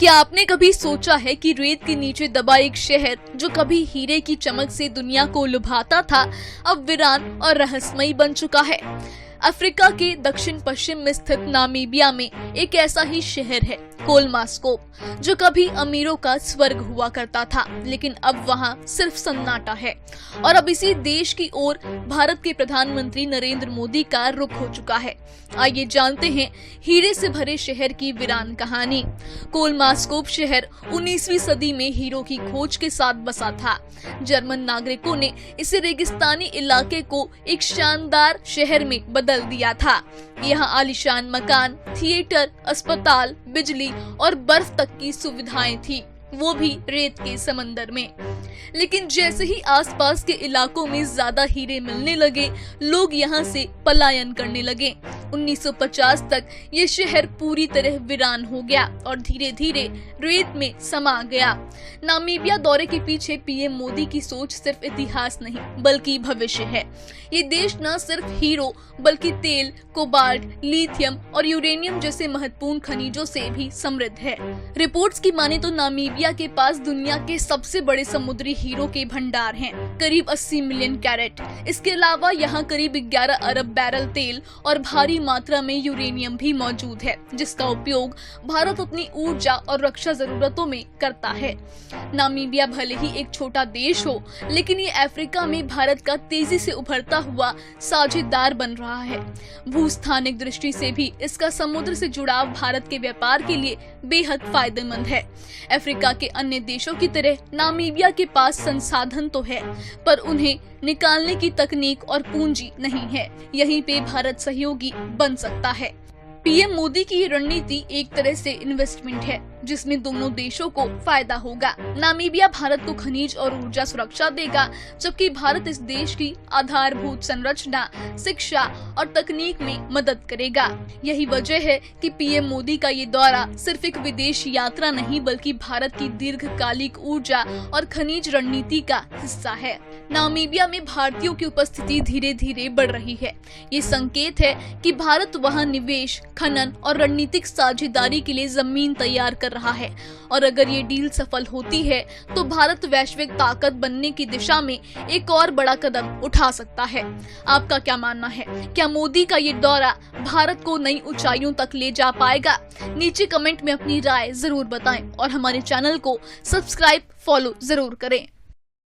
क्या आपने कभी सोचा है कि रेत के नीचे दबा एक शहर जो कभी हीरे की चमक से दुनिया को लुभाता था, अब वीरान और रहस्यमयी बन चुका है। अफ्रीका के दक्षिण पश्चिम में स्थित नामीबिया में एक ऐसा ही शहर है, कोलमास्कोप, जो कभी अमीरों का स्वर्ग हुआ करता था, लेकिन अब वहाँ सिर्फ सन्नाटा है। और अब इसी देश की ओर भारत के प्रधानमंत्री नरेंद्र मोदी का रुख हो चुका है। आइए जानते हैं हीरे से भरे शहर की वीरान कहानी। कोलमास्कोप शहर 19वीं सदी में हीरो की खोज के साथ बसा था। जर्मन नागरिकों ने इसे रेगिस्तानी इलाके को एक शानदार शहर में बदल दिया था। यहाँ आलीशान मकान, थिएटर, अस्पताल, बिजली और बर्फ तक की सुविधाएं थी, वो भी रेत के समंदर में। लेकिन जैसे ही आसपास के इलाकों में ज्यादा हीरे मिलने लगे, लोग यहाँ से पलायन करने लगे। 1950 तक ये शहर पूरी तरह वीरान हो गया और धीरे धीरे रेत में समा गया। नामीबिया दौरे के पीछे पीएम मोदी की सोच सिर्फ इतिहास नहीं बल्कि भविष्य है। ये देश न सिर्फ हीरो बल्कि तेल, कोबाल्ट, लिथियम और यूरेनियम जैसे महत्वपूर्ण खनिजों से भी समृद्ध है। रिपोर्ट्स की माने तो नामीबिया के पास दुनिया के सबसे बड़े समुद्री हीरो के भंडार हैं, करीब 80 मिलियन कैरेट। इसके अलावा यहाँ करीब 11 अरब बैरल तेल और भारी मात्रा में यूरेनियम भी मौजूद है, जिसका उपयोग भारत अपनी ऊर्जा और रक्षा जरूरतों में करता है। नामीबिया भले ही एक छोटा देश हो, लेकिन ये अफ्रीका में भारत का तेजी से उभरता हुआ साझेदार बन रहा है। भूस्थानिक दृष्टि से भी इसका समुद्र से जुड़ाव भारत के व्यापार के लिए बेहद फायदेमंद है। अफ्रीका के अन्य देशों की तरह नामीबिया के पास संसाधन तो है, पर उन्हें निकालने की तकनीक और पूंजी नहीं है। यहीं पे भारत सहयोगी बन सकता है। पीएम मोदी की ये रणनीति एक तरह से इन्वेस्टमेंट है, जिसमें दोनों देशों को फायदा होगा। नामीबिया भारत को खनिज और ऊर्जा सुरक्षा देगा, जबकि भारत इस देश की आधारभूत संरचना, शिक्षा और तकनीक में मदद करेगा। यही वजह है कि पीएम मोदी का ये दौरा सिर्फ एक विदेश यात्रा नहीं बल्कि भारत की दीर्घकालिक ऊर्जा और खनिज रणनीति का हिस्सा है। नामीबिया में भारतीयों की उपस्थिति धीरे धीरे बढ़ रही है। ये संकेत है कि भारत वहाँ निवेश, खनन और रणनीतिक साझेदारी के लिए जमीन तैयार कर रहा है। और अगर ये डील सफल होती है तो भारत वैश्विक ताकत बनने की दिशा में एक और बड़ा कदम उठा सकता है। आपका क्या मानना है? क्या मोदी का ये दौरा भारत को नई ऊंचाइयों तक ले जा पाएगा? नीचे कमेंट में अपनी राय जरूर बताएं और हमारे चैनल को सब्सक्राइब, फॉलो जरूर करें।